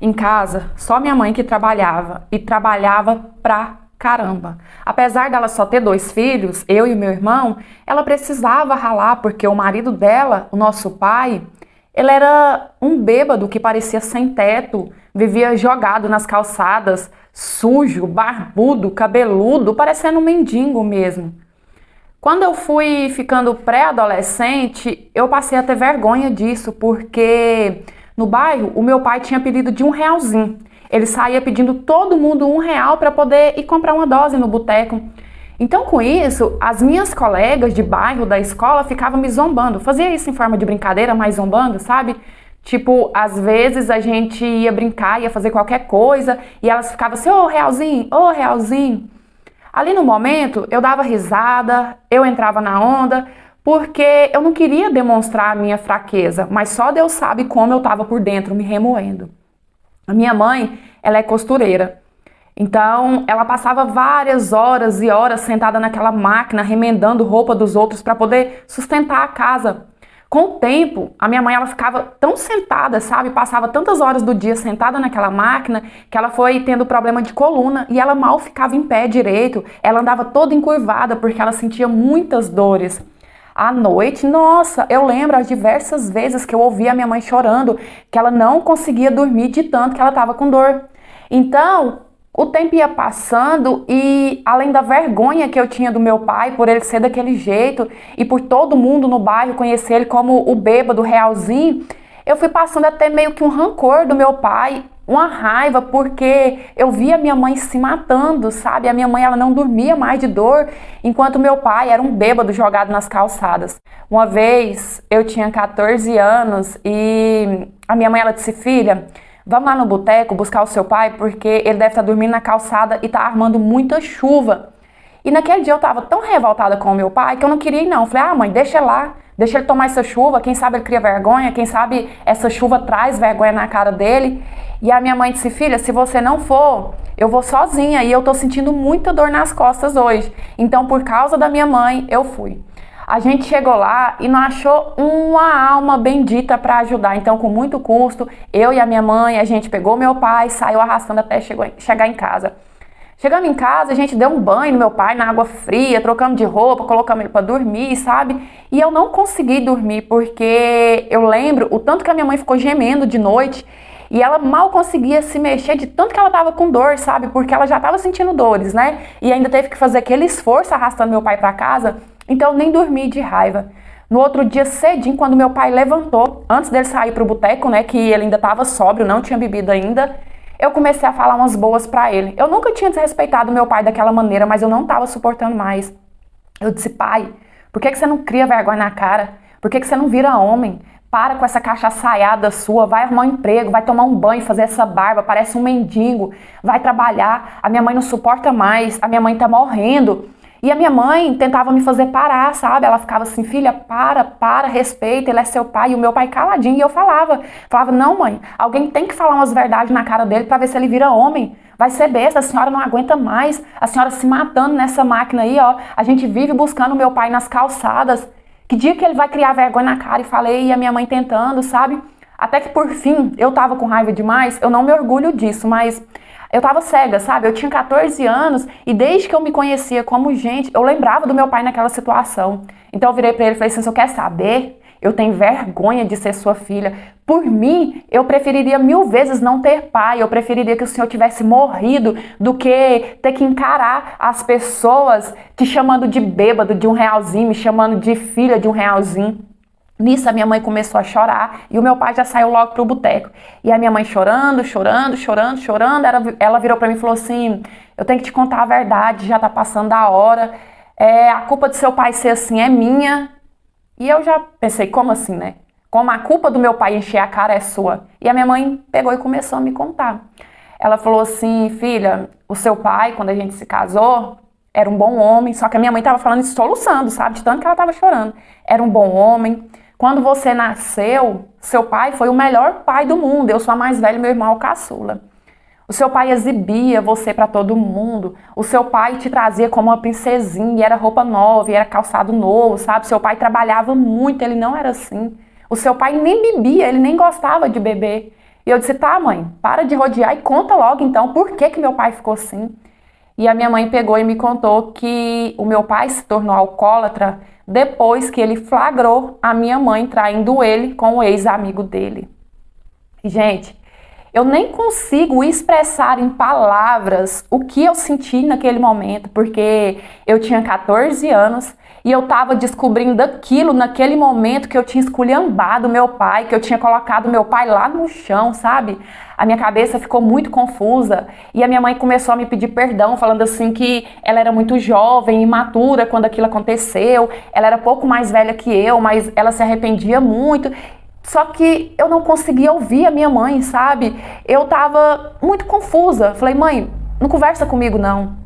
Em casa, só minha mãe que trabalhava e trabalhava pra caramba. Apesar dela só ter dois filhos, eu e meu irmão, ela precisava ralar porque o marido dela, o nosso pai, ele era um bêbado que parecia sem teto, vivia jogado nas calçadas, sujo, barbudo, cabeludo, parecendo um mendigo mesmo. Quando eu fui ficando pré-adolescente, eu passei a ter vergonha disso, porque no bairro o meu pai tinha pedido de R$ 1. Ele saía pedindo todo mundo R$ 1 para poder ir comprar uma dose no boteco. Então, com isso, as minhas colegas de bairro da escola ficavam me zombando. Fazia isso em forma de brincadeira, mas zombando, sabe? Tipo, às vezes a gente ia brincar, ia fazer qualquer coisa, e elas ficavam assim, ô realzinho, ô realzinho. Ali no momento, eu dava risada, eu entrava na onda, porque eu não queria demonstrar a minha fraqueza, mas só Deus sabe como eu estava por dentro, me remoendo. A minha mãe, ela é costureira, então ela passava várias horas e horas sentada naquela máquina, remendando roupa dos outros para poder sustentar a casa. Com o tempo, a minha mãe ela ficava tão sentada, sabe? Passava tantas horas do dia sentada naquela máquina que ela foi tendo problema de coluna e ela mal ficava em pé direito. Ela andava toda encurvada porque ela sentia muitas dores. À noite, nossa, eu lembro as diversas vezes que eu ouvia a minha mãe chorando, que ela não conseguia dormir de tanto que ela estava com dor. Então, o tempo ia passando e, além da vergonha que eu tinha do meu pai por ele ser daquele jeito e por todo mundo no bairro conhecer ele como o bêbado realzinho, eu fui passando a ter meio que um rancor do meu pai, uma raiva, porque eu via minha mãe se matando, sabe? A minha mãe ela não dormia mais de dor, enquanto meu pai era um bêbado jogado nas calçadas. Uma vez eu tinha 14 anos e a minha mãe ela disse, filha, vamos lá no boteco buscar o seu pai, porque ele deve estar dormindo na calçada e está armando muita chuva. E naquele dia eu estava tão revoltada com o meu pai que eu não queria ir não. Eu falei, mãe, deixa ele lá, deixa ele tomar essa chuva, quem sabe ele cria vergonha, quem sabe essa chuva traz vergonha na cara dele. E a minha mãe disse, filha, se você não for, eu vou sozinha e eu tô sentindo muita dor nas costas hoje. Então, por causa da minha mãe, eu fui. A gente chegou lá e não achou uma alma bendita para ajudar. Então, com muito custo, eu e a minha mãe, a gente pegou meu pai, saiu arrastando até chegar em casa. Chegando em casa, a gente deu um banho no meu pai na água fria, trocamos de roupa, colocamos ele para dormir, sabe? E eu não consegui dormir porque eu lembro o tanto que a minha mãe ficou gemendo de noite e ela mal conseguia se mexer de tanto que ela tava com dor, sabe? Porque ela já tava sentindo dores, né? E ainda teve que fazer aquele esforço arrastando meu pai para casa. Então eu nem dormi de raiva. No outro dia cedinho, quando meu pai levantou, antes dele sair pro boteco, né, que ele ainda estava sóbrio, não tinha bebido ainda, eu comecei a falar umas boas para ele. Eu nunca tinha desrespeitado meu pai daquela maneira, mas eu não estava suportando mais. Eu disse, pai, por que você não cria vergonha na cara? Por que você não vira homem? Para com essa cachaçaiada sua, vai arrumar um emprego, vai tomar um banho, fazer essa barba, parece um mendigo, vai trabalhar. A minha mãe não suporta mais, a minha mãe tá morrendo. E a minha mãe tentava me fazer parar, sabe? Ela ficava assim, filha, para, respeita, ele é seu pai. E o meu pai caladinho, e eu falava, não mãe, alguém tem que falar umas verdades na cara dele pra ver se ele vira homem. Vai ser besta, a senhora não aguenta mais, a senhora se matando nessa máquina aí, ó. A gente vive buscando o meu pai nas calçadas. Que dia que ele vai criar vergonha na cara? E falei, e a minha mãe tentando, sabe? Até que por fim, eu tava com raiva demais, eu não me orgulho disso, mas eu tava cega, sabe? Eu tinha 14 anos e desde que eu me conhecia como gente, eu lembrava do meu pai naquela situação. Então eu virei pra ele e falei assim, você quer saber? Eu tenho vergonha de ser sua filha. Por mim, eu preferiria 1000 vezes não ter pai. Eu preferiria que o senhor tivesse morrido do que ter que encarar as pessoas te chamando de bêbado de R$ 1, me chamando de filha de R$ 1. Nisso a minha mãe começou a chorar e o meu pai já saiu logo pro boteco. E a minha mãe chorando, ela virou pra mim e falou assim, eu tenho que te contar a verdade, já tá passando da hora. A culpa de seu pai ser assim é minha. E eu já pensei, como assim, né? Como a culpa do meu pai encher a cara é sua. E a minha mãe pegou e começou a me contar. Ela falou assim, filha, o seu pai, quando a gente se casou, era um bom homem. Só que a minha mãe tava falando isso soluçando, sabe? De tanto que ela tava chorando. Era um bom homem. Quando você nasceu, seu pai foi o melhor pai do mundo. Eu sou a mais velha e meu irmão é o caçula. O seu pai exibia você para todo mundo. O seu pai te trazia como uma princesinha, e era roupa nova, e era calçado novo, sabe? Seu pai trabalhava muito, ele não era assim. O seu pai nem bebia, ele nem gostava de beber. E eu disse, tá, mãe, para de rodear e conta logo então por que que meu pai ficou assim. E a minha mãe pegou e me contou que o meu pai se tornou alcoólatra depois que ele flagrou a minha mãe traindo ele com o ex-amigo dele. E, gente, eu nem consigo expressar em palavras o que eu senti naquele momento, porque eu tinha 14 anos e eu estava descobrindo aquilo naquele momento que eu tinha esculhambado meu pai, que eu tinha colocado meu pai lá no chão, sabe? A minha cabeça ficou muito confusa e a minha mãe começou a me pedir perdão, falando assim que ela era muito jovem, imatura quando aquilo aconteceu, ela era pouco mais velha que eu, mas ela se arrependia muito. Só que eu não conseguia ouvir a minha mãe, sabe? Eu tava muito confusa. Falei, mãe, não conversa comigo não.